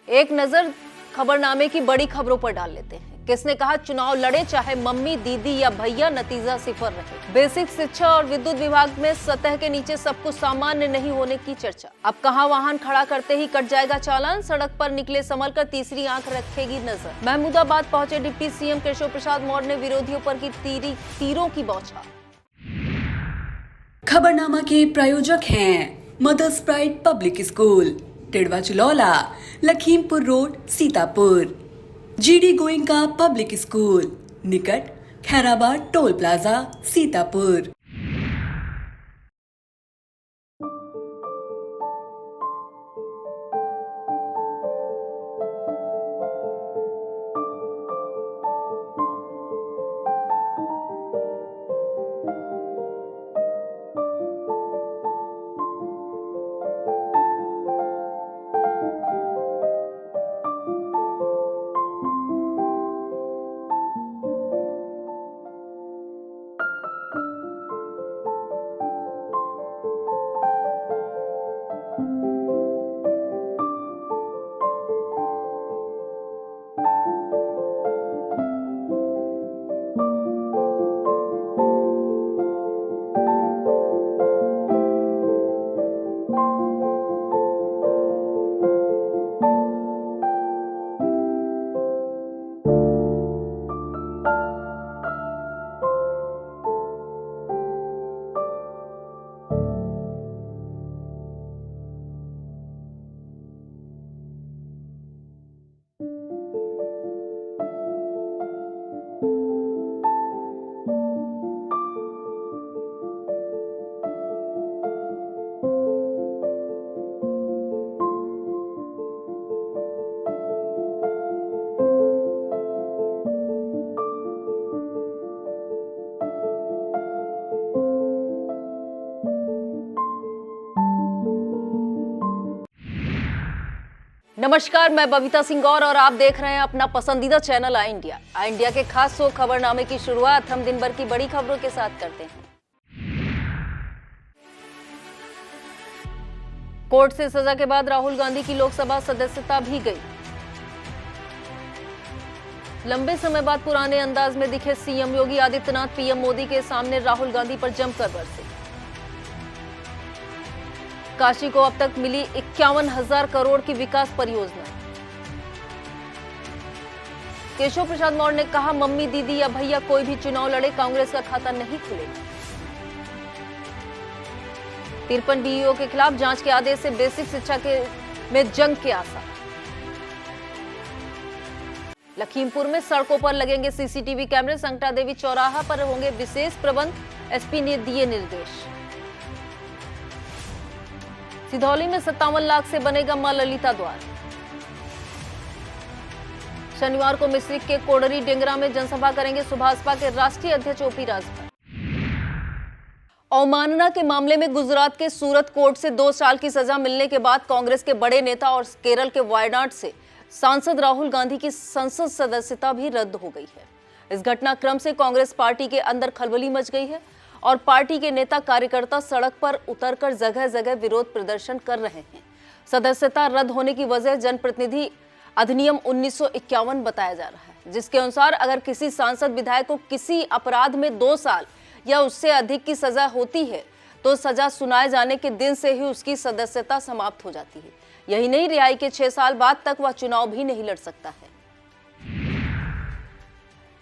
एक नजर खबरनामे की बड़ी खबरों पर डाल लेते हैं। किसने कहा चुनाव लड़े चाहे मम्मी दीदी या भैया, नतीजा सिफर रहे। बेसिक शिक्षा और विद्युत विभाग में सतह के नीचे सब कुछ सामान्य नहीं होने की चर्चा। अब कहां वाहन खड़ा करते ही कट जाएगा चालान, सड़क पर निकले संभल कर तीसरी आंख रखेगी नजर। महमूदाबाद पहुंचे डिप्टी सीएम केशव प्रसाद मौर्य ने विरोधियों पर की तीरों की बौछार। खबरनामा के प्रायोजक हैं Mother's Pride Public School, Tidwa Chulaula, Lakhimpur road, Sitapur. GD Goenka public school, निकट खैराबाद टोल प्लाजा, सीतापुर। नमस्कार, मैं बबीता सिंह गौर और आप देख रहे हैं अपना पसंदीदा चैनल आई इंडिया। आई इंडिया के खास शो खबरनामे की शुरुआत हम दिन भर की बड़ी खबरों के साथ करते हैं। कोर्ट से सजा के बाद राहुल गांधी की लोकसभा सदस्यता भी गई। लंबे समय बाद पुराने अंदाज में दिखे सीएम योगी आदित्यनाथ, पीएम मोदी के सामने राहुल गांधी पर जमकर बरसे। काशी को अब तक मिली 51,000 करोड़ की विकास परियोजना। केशव प्रसाद मौर्य ने कहा मम्मी दीदी या भैया कोई भी चुनाव लड़े कांग्रेस का खाता नहीं खुलेगा। 53 बीईओ के खिलाफ जांच के आदेश से बेसिक शिक्षा में जंग के आसार। लखीमपुर में सड़कों पर लगेंगे सीसीटीवी कैमरे, संकटा देवी चौराहा पर होंगे विशेष प्रबंध, एसपी ने दिए निर्देश। सिधौली में 57 लाख से बनेगा मां ललिता द्वार। शनिवार को मिश्रिक के कोडरी डेंगरा में जनसभा करेंगे सुभाषपा के राष्ट्रीय अध्यक्ष ओपी राजभर। अवमानना के मामले में गुजरात के सूरत कोर्ट से 2 साल की सजा मिलने के बाद कांग्रेस के बड़े नेता और केरल के वायनाड से सांसद राहुल गांधी की संसद सदस्यता भी रद्द हो गई है। इस घटनाक्रम से कांग्रेस पार्टी के अंदर खलबली मच गई है और पार्टी के नेता कार्यकर्ता सड़क पर उतरकर जगह जगह विरोध प्रदर्शन कर रहे हैं। सदस्यता रद्द होने की वजह जनप्रतिनिधि अधिनियम 1951 बताया जा रहा है, जिसके अनुसार अगर किसी सांसद विधायक को किसी अपराध में 2 साल या उससे अधिक की सजा होती है तो सजा सुनाए जाने के दिन से ही उसकी सदस्यता समाप्त हो जाती है। यही नहीं, रिहाई के 6 साल बाद तक वह चुनाव भी नहीं लड़ सकता है।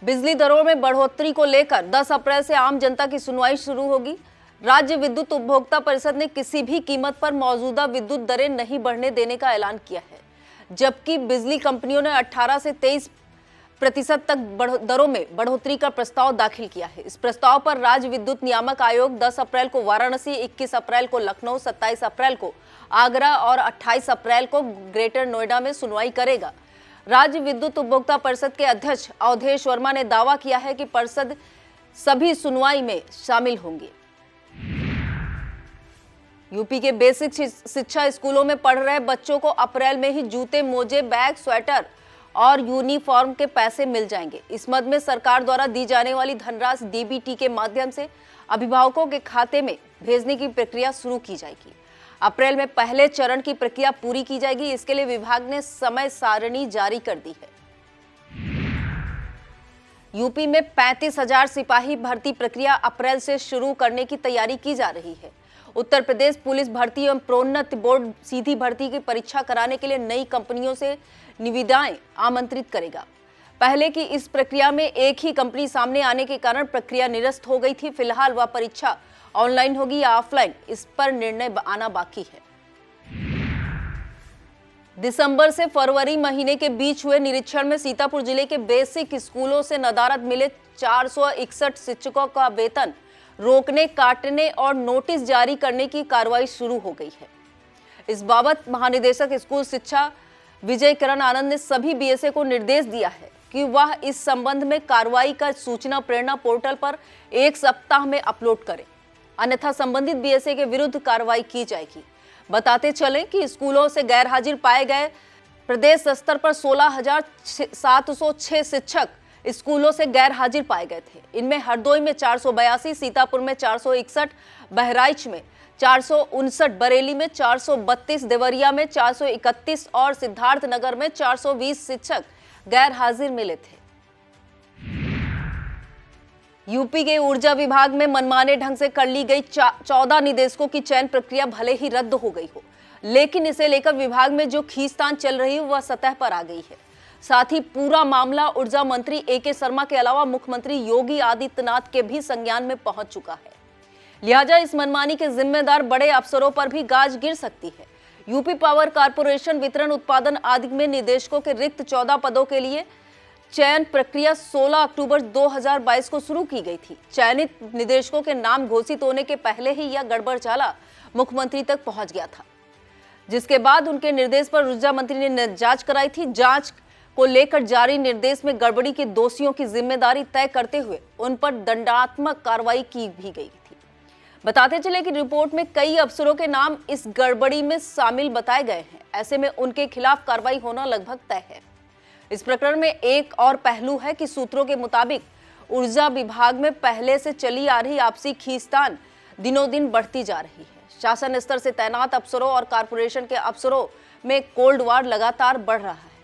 बिजली दरों में बढ़ोतरी को लेकर 10 अप्रैल से आम जनता की सुनवाई शुरू होगी। राज्य विद्युत उपभोक्ता परिषद ने किसी भी कीमत पर मौजूदा विद्युत दरें नहीं बढ़ने देने का ऐलान किया है, जबकि बिजली कंपनियों ने 18 से 23% तक दरों में बढ़ोतरी का प्रस्ताव दाखिल किया है। इस प्रस्ताव पर राज्य विद्युत नियामक आयोग 10 अप्रैल को वाराणसी, 21 अप्रैल को लखनऊ, 27 अप्रैल को आगरा और 28 अप्रैल को ग्रेटर नोएडा में सुनवाई करेगा। राज्य विद्युत उपभोक्ता परिषद के अध्यक्ष अवधेश वर्मा ने दावा किया है कि परिषद सभी सुनवाई में शामिल होंगे। यूपी के बेसिक शिक्षा स्कूलों में पढ़ रहे बच्चों को अप्रैल में ही जूते, मोजे, बैग, स्वेटर और यूनिफॉर्म के पैसे मिल जाएंगे। इस मद में सरकार द्वारा दी जाने वाली धनराशि डीबीटी के माध्यम से अभिभावकों के खाते में भेजने की प्रक्रिया शुरू की जाएगी। अप्रैल में पहले चरण की प्रक्रिया पूरी की जाएगी। इसके लिए विभाग ने समय सारणी जारी कर दी है। यूपी में 35,000 सिपाही भर्ती प्रक्रिया अप्रैल से शुरू करने की तैयारी की जा रही है। उत्तर प्रदेश पुलिस भर्ती एवं प्रोन्नति बोर्ड सीधी भर्ती की परीक्षा कराने के लिए नई कंपनियों से निविदाएं आमंत्रित करेगा। पहले की इस प्रक्रिया में एक ही कंपनी सामने आने के कारण प्रक्रिया निरस्त हो गई थी। फिलहाल वह परीक्षा ऑनलाइन होगी या ऑफलाइन, इस पर निर्णय आना बाकी है। दिसंबर से फरवरी महीने के बीच हुए निरीक्षण में सीतापुर जिले के बेसिक स्कूलों से नदारद मिले 461 शिक्षकों का वेतन रोकने, काटने और नोटिस जारी करने की कार्रवाई शुरू हो गई है। इस बाबत महानिदेशक स्कूल शिक्षा विजय किरण आनंद ने सभी बीएसए को निर्देश दिया है कि वह इस संबंध में कार्रवाई का सूचना प्रेरणा पोर्टल पर 1 सप्ताह में अपलोड करें, अन्यथा संबंधित बीएसए के विरुद्ध कार्रवाई की जाएगी। बताते चलें कि स्कूलों से गैर हाजिर पाए गए प्रदेश स्तर पर 16,706 शिक्षक स्कूलों से गैर हाजिर पाए गए थे। इनमें हरदोई में 482, सीतापुर में 461, बहराइच में 459, बरेली में 432, देवरिया में 431 और सिद्धार्थनगर में 420 शिक्षक गैर हाजिर मिले थे। यूपी के ऊर्जा विभाग में मनमाने ढंग से कर ली गई 14 निदेशकों की चयन प्रक्रिया भले ही रद्द हो गई हो, लेकिन इसे लेकर विभाग में जो खींचतान चल रही है वह सतह पर आ गई है। साथ ही पूरा मामला ऊर्जा मंत्री ए.के. शर्मा के अलावा मुख्यमंत्री योगी आदित्यनाथ के भी संज्ञान में पहुंच चुका है। लिहाजा इस मनमानी के जिम्मेदार बड़े अफसरों पर भी गाज गिर सकती है। यूपी पावर कारपोरेशन वितरण उत्पादन आदि में निदेशकों के रिक्त 14 पदों के लिए चयन प्रक्रिया 16 अक्टूबर 2022 को शुरू की गई थी। चयनित निदेशकों के नाम घोषित होने के पहले ही यह गड़बड़झाला मुख्यमंत्री तक पहुंच गया था, जिसके बाद उनके निर्देश पर ऊर्जा मंत्री ने जांच कराई थी। जांच को लेकर जारी निर्देश में गड़बड़ी के दोषियों की जिम्मेदारी तय करते हुए उन पर दंडात्मक कार्रवाई की भी गई थी। बताते चले कि रिपोर्ट में कई अफसरों के नाम इस गड़बड़ी में शामिल बताए गए हैं। ऐसे में उनके खिलाफ कार्रवाई होना लगभग तय है। इस प्रकरण में एक और पहलू है कि सूत्रों के मुताबिक ऊर्जा विभाग में पहले से चली आ रही आपसी खींचतान दिनों दिन बढ़ती जा रही है। शासन स्तर से तैनात अफसरों और कारपोरेशन के अफसरों में कोल्ड वार लगातार बढ़ रहा है।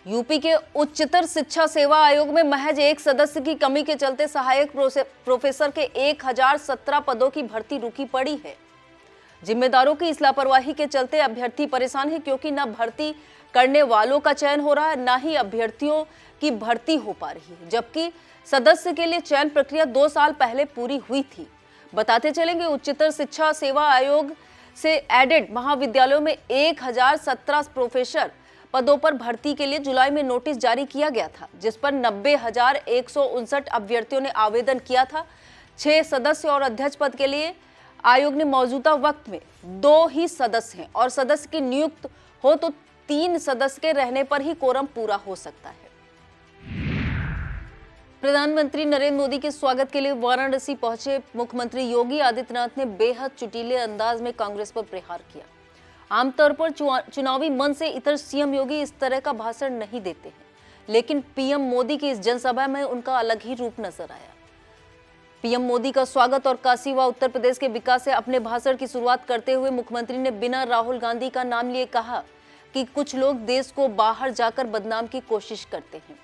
यूपी के उच्चतर शिक्षा सेवा आयोग में महज एक सदस्य की कमी के चलते सहायक प्रोफेसर के 1017 पदों की भर्ती रुकी पड़ी है। जिम्मेदारों की इस लापरवाही के चलते अभ्यर्थी परेशान है, क्योंकि न भर्ती करने वालों का चयन हो रहा है, न ही अभ्यर्थियों की भर्ती हो पा रही है, जबकि सदस्य के लिए चयन प्रक्रिया 2 साल पहले पूरी हुई थी। बताते चलेंगे उच्चतर शिक्षा सेवा आयोग से एडेड महाविद्यालयों में 1017 प्रोफेसर पदों पर भर्ती के लिए जुलाई में नोटिस जारी किया गया था, जिस पर 90,159 अभ्यर्थियों ने आवेदन किया था। 6 सदस्य और अध्यक्ष पद के लिए आयोग ने मौजूदा वक्त में 2 ही सदस्य हैं और सदस्य की नियुक्त हो तो 3 सदस्य के रहने पर ही कोरम पूरा हो सकता है। प्रधानमंत्री नरेंद्र मोदी के स्वागत के लिए वाराणसी पहुंचे मुख्यमंत्री योगी आदित्यनाथ ने बेहद चुटीले अंदाज में कांग्रेस पर प्रहार किया। आमतौर पर चुनावी मंच से इतर सीएम योगी इस तरह का भाषण नहीं देते हैं, लेकिन पीएम मोदी की इस जनसभा में उनका अलग ही रूप नजर आया। पीएम मोदी का स्वागत और काशी व उत्तर प्रदेश के विकास से अपने भाषण की शुरुआत करते हुए मुख्यमंत्री ने बिना राहुल गांधी का नाम लिए कहा कि कुछ लोग देश को बाहर जाकर बदनाम की कोशिश करते हैं।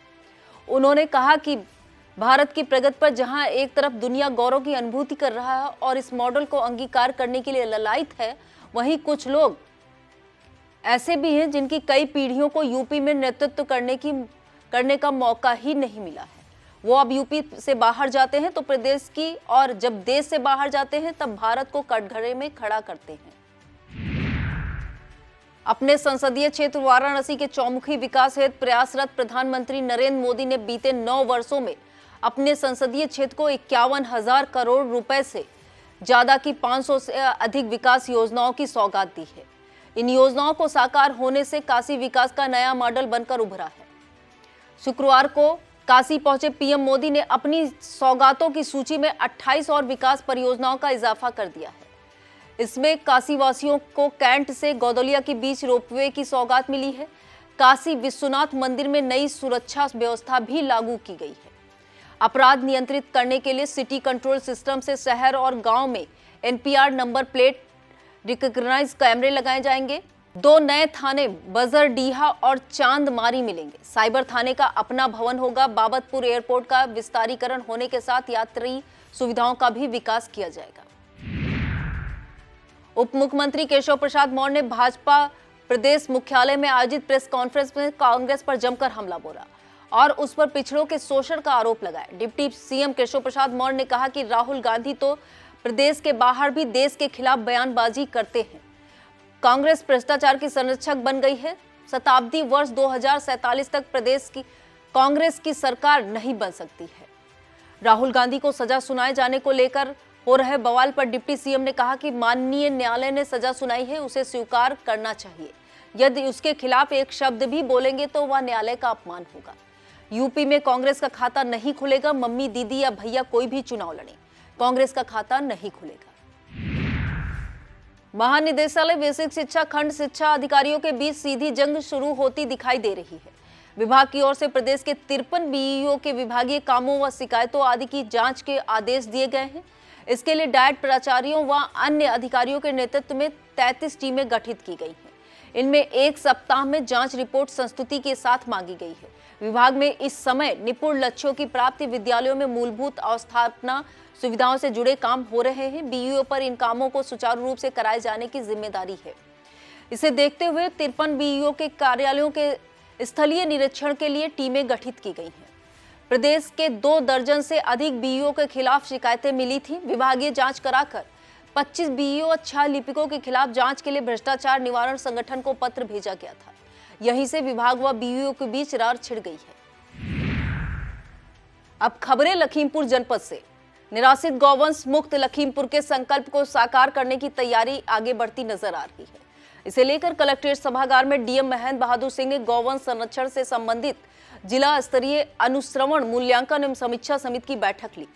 उन्होंने कहा कि भारत की प्रगति पर जहां एक तरफ दुनिया गौरव की अनुभूति कर रहा है और इस मॉडल को अंगीकार करने के लिए ललायत है, वहीं कुछ लोग ऐसे भी हैं जिनकी कई पीढ़ियों को यूपी में नेतृत्व करने का मौका ही नहीं मिला है। वो अब यूपी से बाहर जाते हैं तो प्रदेश की, और जब देश से बाहर जाते हैं तब भारत को कटघरे में खड़ा करते हैं। अपने संसदीय क्षेत्र वाराणसी के चौमुखी विकास हेतु प्रयासरत प्रधानमंत्री नरेंद्र मोदी ने बीते 9 वर्षों में अपने संसदीय क्षेत्र को 51,000 करोड़ रुपए से ज्यादा की 500 से अधिक विकास योजनाओं की सौगात दी है। इन योजनाओं को साकार होने से काशी विकास का नया मॉडल बनकर उभरा है। शुक्रवार को काशी पहुंचे पीएम मोदी ने अपनी सौगातों की सूची में 28 और विकास परियोजनाओं का इजाफा कर दिया है। इसमें काशी वासियों को कैंट से गौदलिया के बीच रोपवे की सौगात मिली है। काशी विश्वनाथ मंदिर में नई सुरक्षा व्यवस्था भी लागू की गई है। अपराध नियंत्रित करने के लिए सिटी कंट्रोल सिस्टम से शहर और गांव में एनपीआर नंबर प्लेट रिकॉग्नाइज कैमरे लगाए जाएंगे। 2 नए थाने बजरडीहा और चांदमारी मिलेंगे। साइबर थाने का अपना भवन होगा। बाबतपुर एयरपोर्ट का विस्तारीकरण होने के साथ यात्री सुविधाओं का भी विकास किया जाएगा। उप मुख्यमंत्री केशव प्रसाद मौर्य ने भाजपा प्रदेश मुख्यालय में आयोजित प्रेस कॉन्फ्रेंस में कांग्रेस पर जमकर हमला बोला और उस पर पिछड़ों के शोषण का आरोप लगाया। डिप्टी सीएम केशव प्रसाद मौर्य ने कहा कि राहुल गांधी तो प्रदेश के बाहर भी देश के खिलाफ बयानबाजी करते हैं। कांग्रेस भ्रष्टाचार की संरक्षक बन गई है। शताब्दी वर्ष 2047 तक प्रदेश की कांग्रेस की सरकार नहीं बन सकती है। राहुल गांधी को सजा सुनाए जाने को लेकर हो रहे बवाल पर डिप्टी सीएम ने कहा कि माननीय न्यायालय ने सजा सुनाई है, उसे स्वीकार करना चाहिए। यदि उसके खिलाफ एक शब्द भी बोलेंगे तो वह न्यायालय का अपमान होगा। यूपी में कांग्रेस का खाता नहीं खुलेगा। मम्मी, दीदी या भैया कोई भी चुनाव लड़े, कांग्रेस का खाता नहीं खुलेगा। महानिदेशालय बेसिक शिक्षा खंड शिक्षा अधिकारियों के बीच सीधी जंग शुरू होती दिखाई दे रही है। विभाग की ओर से प्रदेश के 53 बीईओ के विभागीय कामों व शिकायतों आदि की जांच के आदेश दिए गए हैं। इसके लिए डायट प्राचार्यों व अन्य अधिकारियों के नेतृत्व में 33 टीमें गठित की गई हैं। इनमें 1 सप्ताह में जांच रिपोर्ट संस्तुति के साथ मांगी गई है। विभाग में इस समय निपुण लक्ष्यों की प्राप्ति, विद्यालयों में मूलभूत अवस्थापना सुविधाओं से जुड़े काम हो रहे हैं। बीईओ पर इन कामों को सुचारू रूप से कराए जाने की जिम्मेदारी है। इसे देखते हुए 53 बीईओ के कार्यालयों के स्थलीय निरीक्षण के लिए टीमें गठित की गई हैं। प्रदेश के 2 दर्जन से अधिक बीईओ के खिलाफ शिकायतें मिली थी। विभागीय जांच कराकर 25 बीईओ और 6 लिपिकों के खिलाफ जांच के लिए भ्रष्टाचार निवारण संगठन को पत्र भेजा गया था। यहीं से विभाग व बीईओ के बीच रार छिड़ गई है। अब खबरें लखीमपुर जनपद से। निराश्रित गौवंश मुक्त लखीमपुर के संकल्प को साकार करने की तैयारी आगे बढ़ती नजर आ रही है। इसे लेकर कलेक्ट्रेट सभागार में डीएम महेंद्र बहादुर सिंह ने गौवंश संरक्षण से संबंधित जिला स्तरीय अनुश्रवण मूल्यांकन एवं समीक्षा समिति की बैठक ली।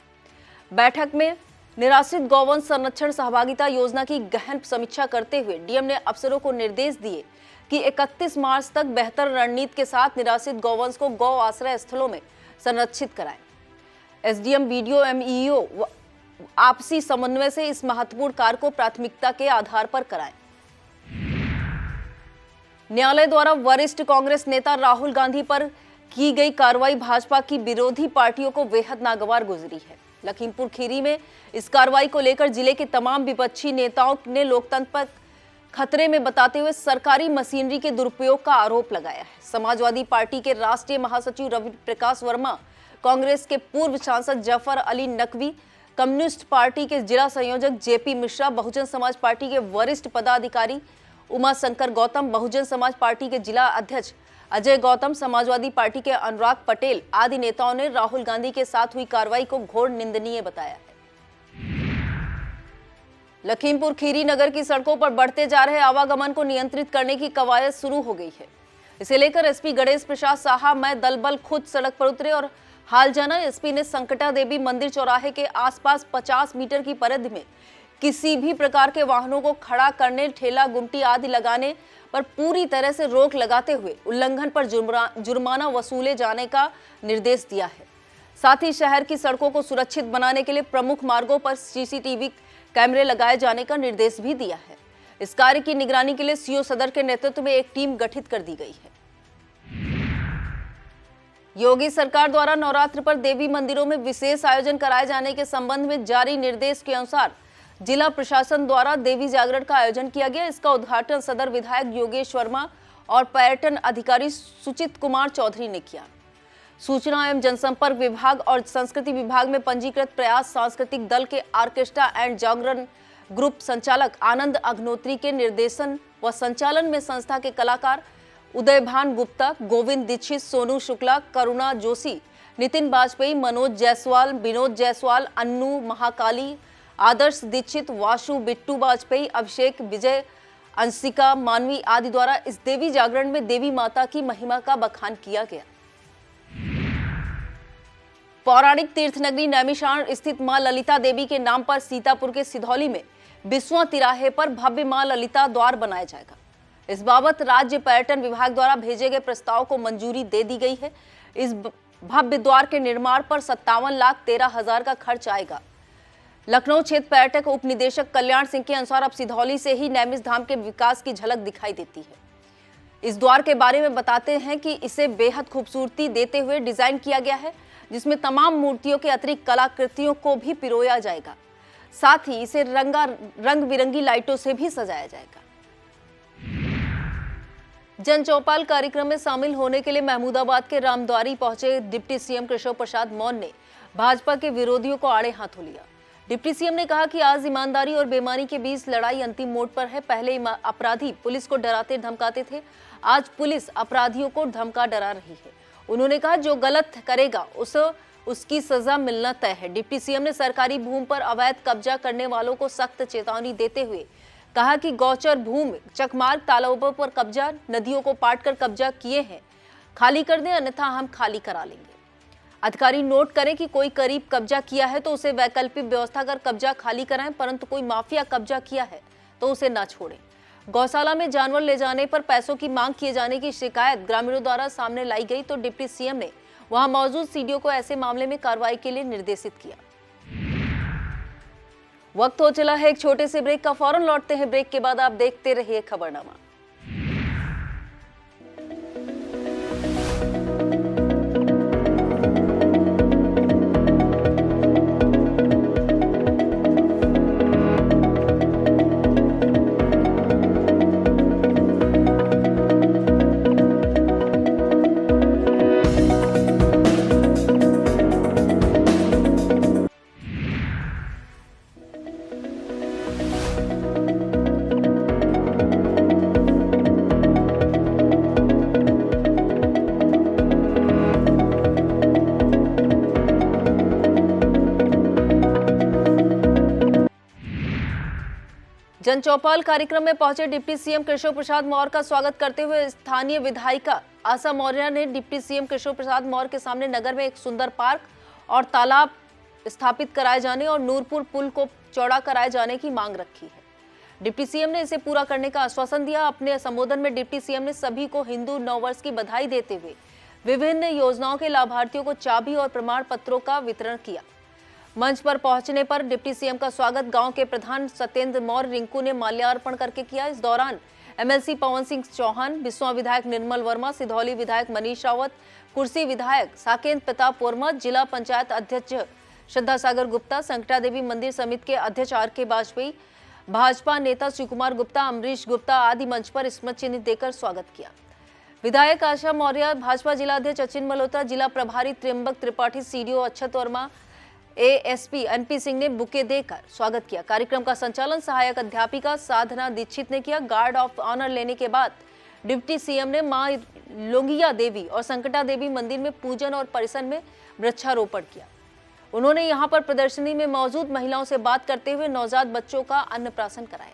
बैठक में निराश्रित गौवंश संरक्षण सहभागिता योजना की गहन समीक्षा करते हुए डीएम ने अफसरों को निर्देश दिए कि 31 मार्च तक बेहतर रणनीति के साथ निराश्रित गौवंश को गौ आश्रय स्थलों में संरक्षित कराएं। एसडीएम, बीडीओ, एमईओ आपसी समन्वय से इस महत्वपूर्ण कार्य को प्राथमिकता के आधार पर कराएं। न्यायालय द्वारा वरिष्ठ कांग्रेस नेता राहुल गांधी पर की गई कार्रवाई भाजपा की विरोधी पार्टियों को बेहद नागवार गुजरी है। लखीमपुर खीरी में इस कार्रवाई को लेकर जिले के तमाम विपक्षी नेताओं ने लोकतंत्र पर खतरे में बताते हुए सरकारी मशीनरी के दुरुपयोग का आरोप लगाया है। समाजवादी पार्टी के राष्ट्रीय महासचिव रवि प्रकाश वर्मा, कांग्रेस के पूर्व सांसद जफर अली नकवी, कम्युनिस्ट पार्टी के जिला संयोजक जेपी मिश्रा, बहुजन समाज पार्टी के वरिष्ठ पदाधिकारी उमा शंकर गौतम, बहुजन समाज पार्टी के जिला अध्यक्ष अजय गौतम, समाजवादी पार्टी के अनुराग पटेल आदि नेताओं ने राहुल गांधी के साथ हुई कार्रवाई को घोर निंदनीय बताया है। लखीमपुर खीरी नगर की सड़कों पर बढ़ते जा रहे आवागमन को नियंत्रित करने की कवायद शुरू हो गई है। इसे लेकर एसपी गणेश प्रसाद साहा मैं दल बल खुद सड़क पर उतरे और हाल जाना। एसपी ने संकटा देवी मंदिर चौराहे के आसपास 50 मीटर की परिधि में किसी भी प्रकार के वाहनों को खड़ा करने, ठेला गुमटी आदि लगाने पर पूरी तरह से रोक लगाते हुए उल्लंघन पर जुर्माना वसूले जाने का निर्देश दिया है। साथ ही शहर की सड़कों को सुरक्षित बनाने के लिए प्रमुख मार्गों पर सीसीटीवी कैमरे लगाए जाने का निर्देश भी दिया है। इस कार्य की निगरानी के लिए सीओ सदर के नेतृत्व में एक टीम गठित कर दी गई है। योगी सरकार द्वारा नवरात्र पर देवी मंदिरों में विशेष आयोजन कराए जाने के संबंध में जारी निर्देश के अनुसार जिला प्रशासन द्वारा देवी जागरण का आयोजन किया गया। इसका उद्घाटन सदर विधायक योगेश वर्मा और पर्यटन अधिकारी सुचित कुमार चौधरी ने किया। सूचना एवं जनसंपर्क विभाग और संस्कृति विभाग में पंजीकृत प्रयास सांस्कृतिक दल के ऑर्केस्ट्रा एंड जागरण ग्रुप संचालक आनंद अग्नोत्री के निर्देशन व संचालन में संस्था के कलाकार उदयभान गुप्ता, गोविंद दीक्षित, सोनू शुक्ला, करुणा जोशी, नितिन वाजपेयी, मनोज जायसवाल, विनोद जायसवाल, अन्नू महाकाली, आदर्श दीक्षित, वासु बिट्टू वाजपेयी, अभिषेक विजय, अंशिका मानवी आदि द्वारा इस देवी जागरण में देवी माता की महिमा का बखान किया गया। पौराणिक तीर्थनगरी नैमिषारण्य स्थित मां ललिता देवी के नाम पर सीतापुर के सिधौली में 20वां तिराहे पर भव्य मां ललिता द्वार बनाया जाएगा। इस बाबत राज्य पर्यटन विभाग द्वारा भेजे गए प्रस्ताव को मंजूरी दे दी गई है। इस भव्य द्वार के निर्माण पर 57,13,000 का खर्च आएगा। लखनऊ क्षेत्र पर्यटक उप निदेशक कल्याण सिंह के अनुसार अब सिधौली से ही नैमिष धाम के विकास की झलक दिखाई देती है। इस द्वार के बारे में बताते हैं कि इसे बेहद खूबसूरती देते हुए डिजाइन किया गया है, जिसमें तमाम मूर्तियों के अतिरिक्त कलाकृतियों को भी पिरोया जाएगा। साथ ही इसे रंग बिरंगी लाइटों से भी सजाया जाएगा। जन चौपाल कार्यक्रम में शामिल होने के लिए महमूदाबाद के रामद्वारी पहुंचे डिप्टी सीएम केशव प्रसाद मौर्य ने भाजपा के विरोधियों को आड़े हाथों लिया। डिप्टी सीएम ने कहा कि आज ईमानदारी और बेईमानी के बीच लड़ाई अंतिम मोड़ पर है। पहले अपराधी पुलिस को डराते धमकाते थे, आज पुलिस अपराधियों को धमका डरा रही है। उन्होंने कहा जो गलत करेगा उसकी सजा मिलना तय है। डिप्टी सीएम ने सरकारी भूमि पर अवैध कब्जा करने वालों को सख्त चेतावनी देते हुए कहा कि गौचर भूमि, चकमार्ग, तालाबों पर कब्जा, नदियों को पाटकर कब्जा किए हैं, खाली कर दें अन्यथा हम खाली करा लेंगे। अधिकारी नोट करें कि कोई करीब कब्जा किया है तो उसे वैकल्पिक व्यवस्था कर कब्जा खाली कराएं, परंतु कोई माफिया कब्जा किया है तो उसे न छोड़ें। गौशाला में जानवर ले जाने पर पैसों की मांग किए जाने की शिकायत ग्रामीणों द्वारा सामने लाई गई तो डिप्टी सीएम ने वहां मौजूद सीडीओ को ऐसे मामले में कार्रवाई के लिए निर्देशित किया। वक्त हो चला है एक छोटे से ब्रेक का, फौरन लौटते हैं ब्रेक के बाद। आप देखते रहिए खबरनामा। जन चौपाल कार्यक्रम में पहुंचे डिप्टी सीएम केशव प्रसाद मौर्य का स्वागत करते हुए स्थानीय विधायिका आशा मौर्य ने डिप्टी सीएम केशव प्रसाद मौर्य के सामने नगर में एक सुंदर पार्क और तालाब स्थापित कराए जाने और नूरपुर पुल को चौड़ा कराए जाने की मांग रखी है। डिप्टी सीएम ने इसे पूरा करने का आश्वासन दिया। अपने संबोधन में डिप्टी सीएम ने सभी को हिंदू नववर्ष की बधाई देते हुए विभिन्न योजनाओं के लाभार्थियों को चाबी और प्रमाण पत्रों का वितरण किया। मंच पर पहुंचने पर डिप्टी सीएम का स्वागत गांव के प्रधान सत्येंद्र मौर्य रिंकू ने माल्यार्पण करके किया। इस दौरान एमएलसी पवन सिंह चौहान, बिस्वा विधायक निर्मल वर्मा, सिधौली विधायक मनीष रावत, कुर्सी विधायक साकेंद्र प्रताप वर्मा, जिला पंचायत अध्यक्ष श्रद्धा सागर गुप्ता, संकटा देवी मंदिर समिति के अध्यक्ष RK वाजपेयी, भाजपा नेता शिवकुमार गुप्ता, अमरीश गुप्ता आदि मंच पर स्मृति चिन्ह देकर स्वागत किया। विधायक आशा मौर्य, भाजपा जिला अध्यक्ष अचिन मल्होत्रा, जिला प्रभारी त्र्यंबक त्रिपाठी, सीडीओ अक्षत वर्मा, ASP NP सिंह ने बुके देकर स्वागत किया। कार्यक्रम का संचालन सहायक अध्यापिका साधना दीक्षित ने किया। गार्ड ऑफ ऑनर लेने के बाद डिप्टी सीएम ने मां लोंगिया देवी और संकटा देवी मंदिर में पूजन और परिसर में वृक्षारोपण किया। उन्होंने यहां पर प्रदर्शनी में मौजूद महिलाओं से बात करते हुए नवजात बच्चों का अन्नप्राशन कराया।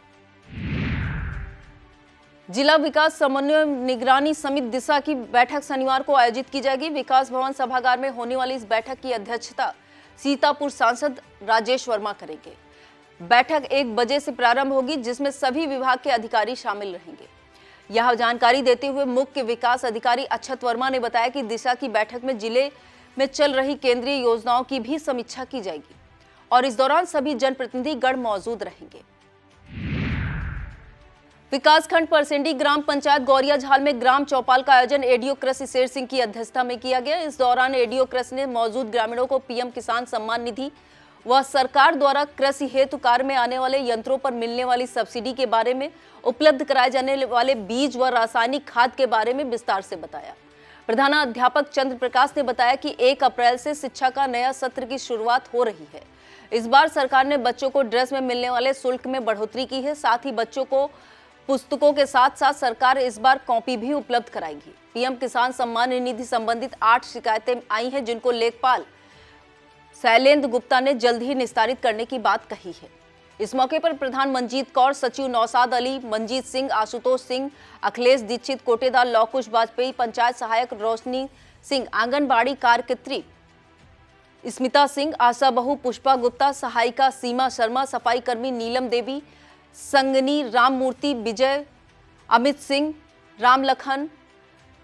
जिला विकास समन्वय निगरानी समिति दिशा की बैठक शनिवार को आयोजित की जाएगी। विकास भवन सभागार में होने वाली इस बैठक की अध्यक्षता सीतापुर सांसद राजेश वर्मा करेंगे। बैठक 1 बजे से प्रारंभ होगी, जिसमें सभी विभाग के अधिकारी शामिल रहेंगे। यह जानकारी देते हुए मुख्य विकास अधिकारी अक्षत वर्मा ने बताया कि दिशा की बैठक में जिले में चल रही केंद्रीय योजनाओं की भी समीक्षा की जाएगी और इस दौरान सभी जनप्रतिनिधि गण मौजूद रहेंगे। विकासखंड परसेंडी ग्राम पंचायत गौरियाझाल में ग्राम चौपाल का आयोजन एडीओ कृषि शेर सिंह की अध्यक्षता में किया गया। इस दौरान एडीओ कृषि ने मौजूद ग्रामीणों को पीएम किसान सम्मान निधि व सरकार द्वारा कृषि हेतु कार्य में आने वाले यंत्रों पर मिलने वाली सब्सिडी के बारे में, उपलब्ध कराए जाने वाले बीज व रासायनिक खाद के बारे में विस्तार से बताया। प्रधानाध्यापक चंद्र प्रकाश ने बताया कि 1 अप्रैल से शिक्षा का नया सत्र की शुरुआत हो रही है। इस बार सरकार ने बच्चों को ड्रेस में मिलने वाले शुल्क में बढ़ोतरी की है। साथ ही बच्चों को पुस्तकों के साथ साथ सरकार इस बार कॉपी भी उपलब्ध कराएगी। पीएम किसान सम्मान निधि संबंधित 8 शिकायतें आई हैं, जिनको लेखपाल शैलेंद्र गुप्ता ने जल्द ही निस्तारित करने की बात कही है। इस मौके पर प्रधान मंजीत कौर, सचिव नौसाद अली, मंजीत सिंह, आशुतोष सिंह, अखिलेश दीक्षित, कोटेदार लौकुश वाजपेयी, पंचायत सहायक रोशनी सिंह, आंगनबाड़ी कार्यकर्त्री स्मिता सिंह, आशा बहू पुष्पा गुप्ता, सहायिका सीमा शर्मा, सफाई कर्मी नीलम देवी, संगनी राममूर्ति, विजय, अमित सिंह, राम लखन,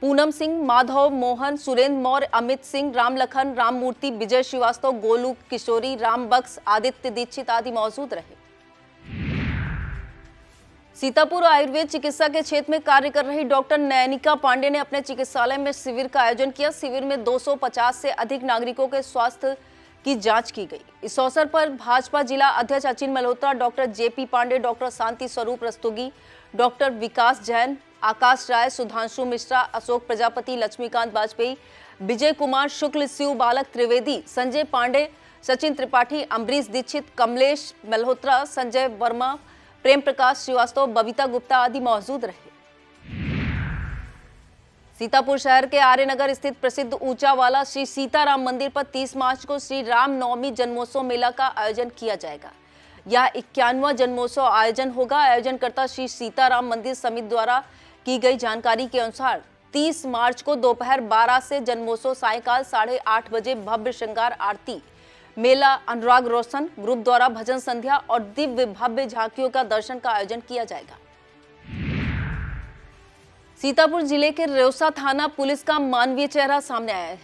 पूनम सिंह, माधव मोहन, सुरेंद्र मौर्य, अमित सिंह, रामलखन, राममूर्ति, विजय श्रीवास्तव, गोलू किशोरी, राम बक्स, आदित्य दीक्षित आदि मौजूद रहे। सीतापुर आयुर्वेद चिकित्सा के क्षेत्र में कार्य कर रही डॉक्टर नैनिका पांडे ने अपने चिकित्सालय में शिविर का आयोजन किया। शिविर में 250 से अधिक नागरिकों के स्वास्थ्य की जांच की गई। इस अवसर पर भाजपा जिला अध्यक्ष Achin Malhotra, doctor JP Pandey, doctor Shanti Swaroop Rastogi, doctor Vikas Jain, Akash Rai, Sudhanshu Mishra, Ashok Prajapati, Laxmikant Vajpayee, Vijay Kumar Shukla, Shiv Balak Trivedi, Sanjay Pandey, Sachin Tripathi, Ambarish Dixit, Kamlesh Malhotra, Sanjay Verma, Prem Prakash Srivastava, Babita Gupta आदि मौजूद रहे। सीतापुर शहर के आर्यनगर स्थित प्रसिद्ध ऊंचावाला श्री सीताराम मंदिर पर 30 मार्च को श्री राम नवमी जन्मोत्सव मेला का आयोजन किया जाएगा। यह 51वां जन्मोत्सव आयोजन होगा। आयोजनकर्ता श्री सीताराम मंदिर समिति द्वारा की गई जानकारी के अनुसार 30 मार्च को दोपहर 12 से जन्मोत्सव सायंकाल 8:30 बजे भव्य श्रृंगार आरती, मेला, अनुराग रोशन ग्रुप द्वारा भजन संध्या और दिव्य भव्य झांकियों का दर्शन का आयोजन किया जाएगा। सीतापुर जिले के रेउसा थाना पुलिस का मानवीय चेहरा सामने आया है।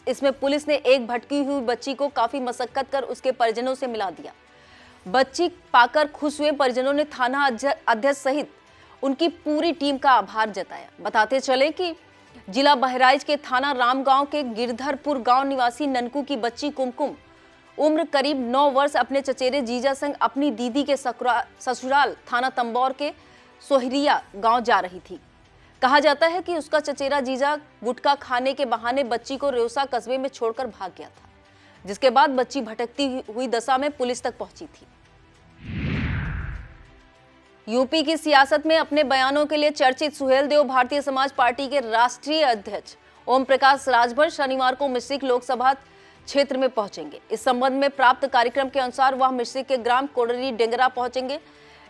इसमें पुलिस ने एक भटकी हुई बच्ची को काफी मशक्कत कर उसके परिजनों से मिला दिया। बच्ची पाकर खुश हुए परिजनों ने थाना अध्यक्ष सहित उनकी पूरी टीम का आभार जताया। बताते चले कि जिला बहराइच के थाना रामगांव के गिरधरपुर गांव निवासी ननकू की बच्ची कुमकुम उम्र करीब 9 वर्ष अपने चचेरे जीजा संग अपनी दीदी के ससुराल थाना तंबौर के सोहरिया गांव जा रही थी। कहा जाता है कि उसका चचेरा जीजा गुटखा खाने के बहाने बच्ची को रेउसा कस्बे में छोड़कर भाग गया था, जिसके बाद बच्ची भटकती हुई दशा में पुलिस तक पहुंची थी। यूपी की सियासत में अपने बयानों के लिए चर्चित सुहेलदेव भारतीय समाज पार्टी के राष्ट्रीय अध्यक्ष ओम प्रकाश राजभर शनिवार को मिश्रिक लोकसभा क्षेत्र में पहुंचेंगे। इस संबंध में प्राप्त कार्यक्रम के अनुसार वह मिश्रिक के ग्राम कोडरी डेंगरा पहुंचेंगे।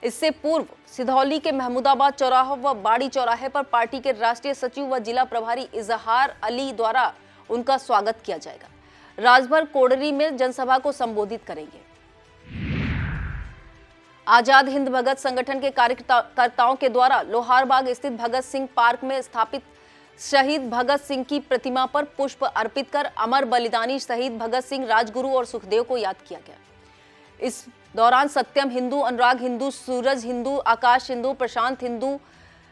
इससे पूर्व सिधौली के महमूदाबाद चौराहा व बाड़ी चौराहे पर पार्टी के राष्ट्रीय सचिव व जिला प्रभारी इजहार अली द्वारा उनका स्वागत किया जाएगा। राजभर कोडरी में जनसभा को संबोधित करेंगे। आजाद हिंद भगत संगठन के कार्यकर्ताओं के द्वारा लोहारबाग स्थित भगत सिंह पार्क में स्थापित शहीद भगत सिंह की प्रतिमा पर पुष्प अर्पित कर अमर बलिदानी शहीद भगत सिंह, राजगुरु और सुखदेव को याद किया गया। इस दौरान सत्यम हिंदू, अनुराग हिंदू, सूरज हिंदू, आकाश हिंदू, प्रशांत हिंदू,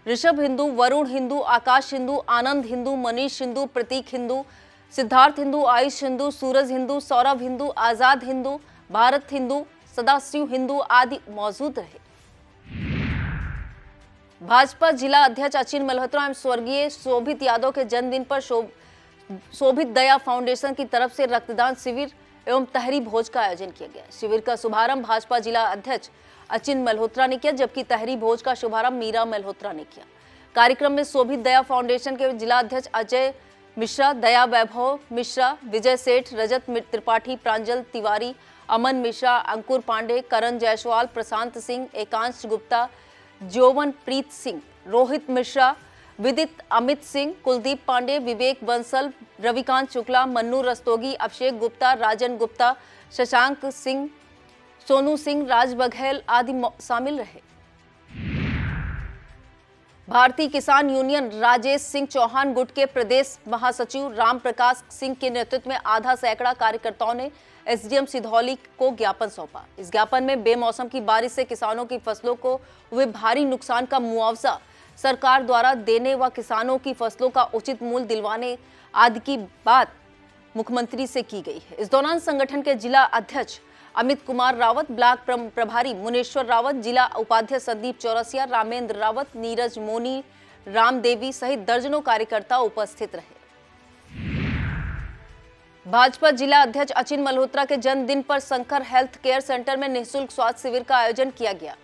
ऋषभ हिंदू, वरुण हिंदू, आकाश हिंदू, आनंद हिंदू, मनीष हिंदू, प्रतीक हिंदू, सिद्धार्थ हिंदू, आयुष हिंदू, सूरज हिंदू, सौरभ हिंदू, आजाद हिंदू, भारत हिंदू, सदाशिव हिंदू आदि मौजूद रहे। भाजपा जिला अध्यक्ष अचिन मल्होत्रा एवं स्वर्गीय शोभित यादव के जन्मदिन पर शोभित दया फाउंडेशन की तरफ से रक्तदान शिविर एवं तहरी भोज का आयोजन किया गया। शिविर का शुभारंभ भाजपा जिला अध्यक्ष अचिन मल्होत्रा ने किया, जबकि तहरी भोज का शुभारंभ मीरा मल्होत्रा ने किया। कार्यक्रम में शोभित दया फाउंडेशन के जिला अध्यक्ष अजय मिश्रा, दया वैभव मिश्रा, विजय सेठ, रजत त्रिपाठी, प्रांजल तिवारी, अमन मिश्रा, अंकुर पांडे, करण जायसवाल, प्रशांत सिंह, एकांश गुप्ता, जोवन प्रीत सिंह, रोहित मिश्रा, विदित अमित सिंह, कुलदीप पांडे, विवेक बंसल, रविकांत शुक्ला, मन्नू रस्तोगी, अभिषेक गुप्ता, राजन गुप्ता, शशांक सिंह, सोनू सिंह, राज बघेल आदि शामिल रहे। भारतीय किसान यूनियन राजेश सिंह चौहान गुट के प्रदेश महासचिव राम प्रकाश सिंह के नेतृत्व में आधा सैकड़ा कार्यकर्ताओं ने एसडीएम सिधौली को ज्ञापन सौंपा। इस ज्ञापन में बेमौसम की बारिश से किसानों की फसलों को हुए भारी नुकसान का मुआवजा सरकार द्वारा देने व किसानों की फसलों का उचित मूल्य दिलवाने आदि की बात मुख्यमंत्री से की गई है। इस दौरान संगठन के जिला अध्यक्ष अमित कुमार रावत, ब्लॉक प्रभारी मुनेश्वर रावत, जिला उपाध्यक्ष संदीप चौरसिया, रामेंद्र रावत, नीरज मोनी, रामदेवी सहित दर्जनों कार्यकर्ता उपस्थित रहे। भाजपा जिला अध्यक्ष अचिन मल्होत्रा के जन्मदिन पर शंकर हेल्थ केयर सेंटर में निःशुल्क स्वास्थ्य शिविर का आयोजन किया गया।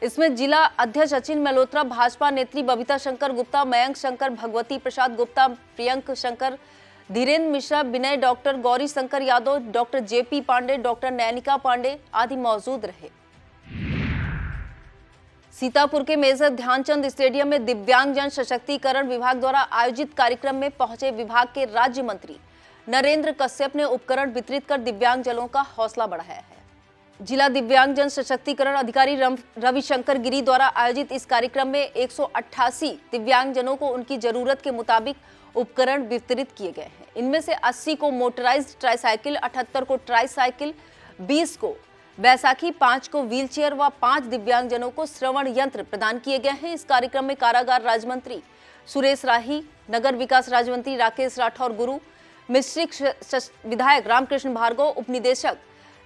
इसमें जिला अध्यक्ष अचिन मल्होत्रा, भाजपा नेत्री Babita Shankar Gupta, Mayank Shankar, Bhagwati Prasad Gupta, Priyank Shankar, Dhirendra Mishra, Vinay, doctor Gauri Shankar Yadav, doctor JP Pandey, doctor Nainika Pandey आदि मौजूद रहे। सीतापुर के मेजर ध्यानचंद स्टेडियम में दिव्यांगजन सशक्तिकरण विभाग द्वारा आयोजित कार्यक्रम में पहुंचे विभाग के राज्य मंत्री नरेंद्र कश्यप ने उपकरण वितरित कर दिव्यांगजनों का हौसला बढ़ाया है। जिला दिव्यांगजन सशक्तिकरण अधिकारी रविशंकर गिरी द्वारा आयोजित इस कार्यक्रम में 188 दिव्यांगजनों को उनकी जरूरत के मुताबिक उपकरण वितरित किए गए हैं। इनमें से 80 को मोटराइज्ड ट्राईसाइकिल, 78 को ट्राईसाइकिल, 20 को बैसाखी, 5 को व्हीलचेयर व 5 दिव्यांगजनों को श्रवण यंत्र प्रदान किए गए हैं। इस कार्यक्रम में कारागार राज्य मंत्री सुरेश राही, नगर विकास राज्य मंत्री राकेश राठौर गुरु, मिश्रिक विधायक रामकृष्ण भार्गव, उप निदेशक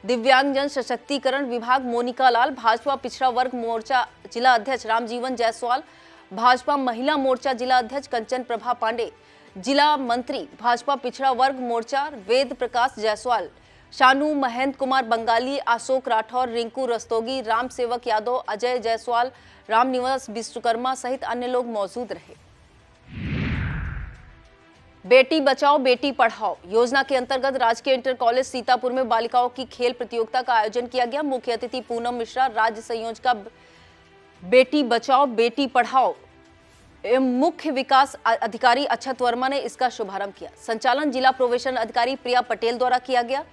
दिव्यांगजन सशक्तिकरण विभाग मोनिका लाल, भाजपा पिछड़ा वर्ग मोर्चा जिला अध्यक्ष रामजीवन जायसवाल, भाजपा महिला मोर्चा जिला अध्यक्ष कंचन प्रभा पांडे, जिला मंत्री भाजपा पिछड़ा वर्ग मोर्चा वेद प्रकाश जायसवाल, शानू महेंद्र कुमार बंगाली, अशोक राठौर, रिंकू रस्तोगी, राम सेवक यादव, अजय जायसवाल, रामनिवास विश्वकर्मा सहित अन्य लोग मौजूद रहे। बेटी बचाओ बेटी पढ़ाओ योजना के अंतर्गत राजकीय इंटर कॉलेज सीतापुर में बालिकाओं की खेल प्रतियोगिता का आयोजन किया गया। मुख्य अतिथि पूनम मिश्रा, राज्य संयोजिका बेटी बचाओ बेटी पढ़ाओ एवं मुख्य विकास अधिकारी अक्षत वर्मा ने इसका शुभारंभ किया। संचालन जिला प्रोबेशन अधिकारी प्रिया पटेल द्वारा किया गया।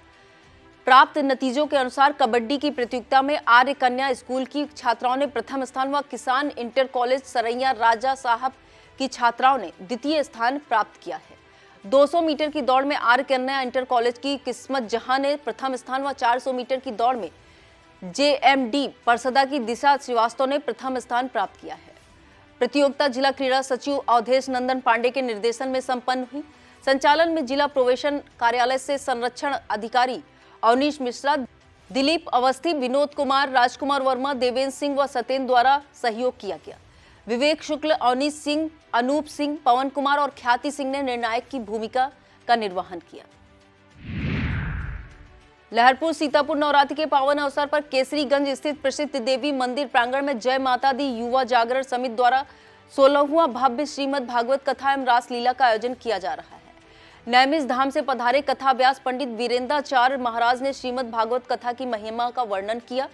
प्राप्त नतीजों के अनुसार कबड्डी की प्रतियोगिता में आर्य कन्या स्कूल की छात्राओं ने प्रथम स्थान व किसान इंटर कॉलेज सरैया राजा साहब की छात्राओं ने द्वितीय स्थान प्राप्त किया है। 200 मीटर की दौड़ में आर्य कन्या इंटर कॉलेज की किस्मत जहां ने प्रथम स्थान व 400 मीटर की दौड़ में JMD परसदा की दिशा श्रीवास्तव ने प्रथम स्थान प्राप्त किया है। प्रतियोगिता जिला क्रीड़ा सचिव अवधेश नंदन पांडे के निर्देशन में संपन्न हुई। संचालन में जिला प्रोबेशन कार्यालय से संरक्षण अधिकारी अवनीश मिश्रा, दिलीप अवस्थी, विनोद कुमार, राजकुमार वर्मा, देवेंद्र सिंह व सत्येंद्र द्वारा सहयोग किया गया। विवेक शुक्ल, अवनीश सिंह, अनूप सिंह, पवन कुमार और ख्याति सिंह ने निर्णायक की भूमिका का निर्वहन किया। लहरपुर सीतापुर नवरात्रि के पावन अवसर पर केसरीगंज स्थित प्रसिद्ध देवी मंदिर प्रांगण में जय माता दी युवा जागरण समिति द्वारा 16वां भव्य श्रीमद् भागवत कथा एवं रासलीला का आयोजन किया जा रहा है। नैमिष धाम से पधारे कथा व्यास पंडित वीरेंद्राचार्य महाराज ने श्रीमद् भागवत कथा की महिमा का वर्णन किया।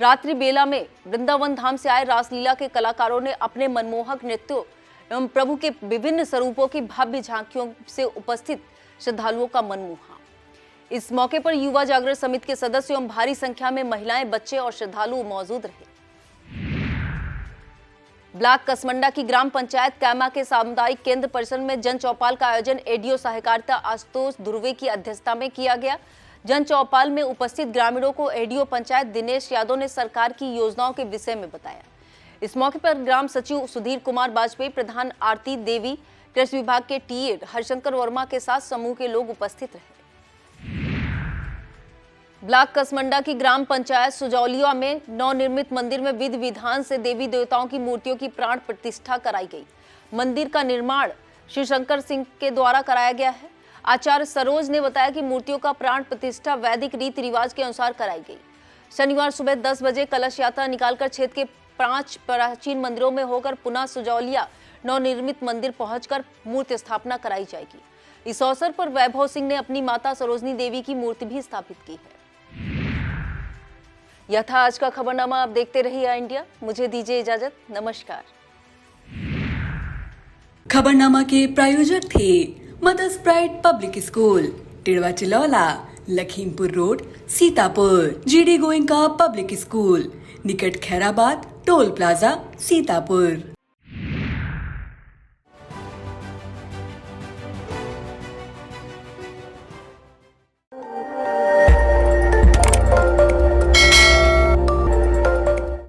रात्रि बेला में वृंदावन धाम से आए रासलीला के कलाकारों ने अपने मनमोहक नृत्यों एवं प्रभु के विभिन्न स्वरूपों की भव्य झांकियों से उपस्थित श्रद्धालुओं का मन मोहा। इस मौके पर युवा जागरण समिति के सदस्य एवं भारी संख्या में महिलाएं, बच्चे और श्रद्धालु मौजूद रहे। ब्लॉक कसमंडा की ग्राम पंचायत कैमा के सामुदायिक केंद्र परिसर में जन चौपाल का आयोजन एडीओ सहकारिता आशुतोष ध्रुवे की अध्यक्षता में किया गया। जन चौपाल में उपस्थित ग्रामीणों को एडीओ पंचायत दिनेश यादव ने सरकार की योजनाओं के विषय में बताया। इस मौके पर ग्राम सचिव सुधीर कुमार वाजपेयी, प्रधान आरती देवी, कृषि विभाग के टीए हरिशंकर वर्मा के साथ समूह के लोग उपस्थित रहे। ब्लॉक कसमंडा की ग्राम पंचायत सुजौलिया में नवनिर्मित मंदिर में विधि विधान से देवी देवताओं की मूर्तियों की प्राण प्रतिष्ठा कराई गई। मंदिर का निर्माण श्री शंकर सिंह के द्वारा कराया गया है। आचार्य सरोज ने बताया कि मूर्तियों का प्राण प्रतिष्ठा वैदिक रीति रिवाज के अनुसार कराई गई। शनिवार सुबह 10 बजे कलश यात्रा निकालकर क्षेत्र के 5 प्राचीन मंदिरों में होकर पुनः सुजौलिया नवनिर्मित मंदिर पहुंचकर मूर्ति स्थापना कराई जाएगी। इस अवसर पर वैभव सिंह ने अपनी माता सरोजनी देवी की मूर्ति भी स्थापित की है। यह था आज का खबरनामा। आप देखते रहिए इंडिया। मुझे दीजिए इजाजत। नमस्कार। खबरनामा के प्रायोजक थे Mother's Pride Public School, Tidwa Chilaula, Lakhimpur road, Sitapur. GD Goenka public school, निकट खैराबाद, टोल प्लाजा, सीतापुर।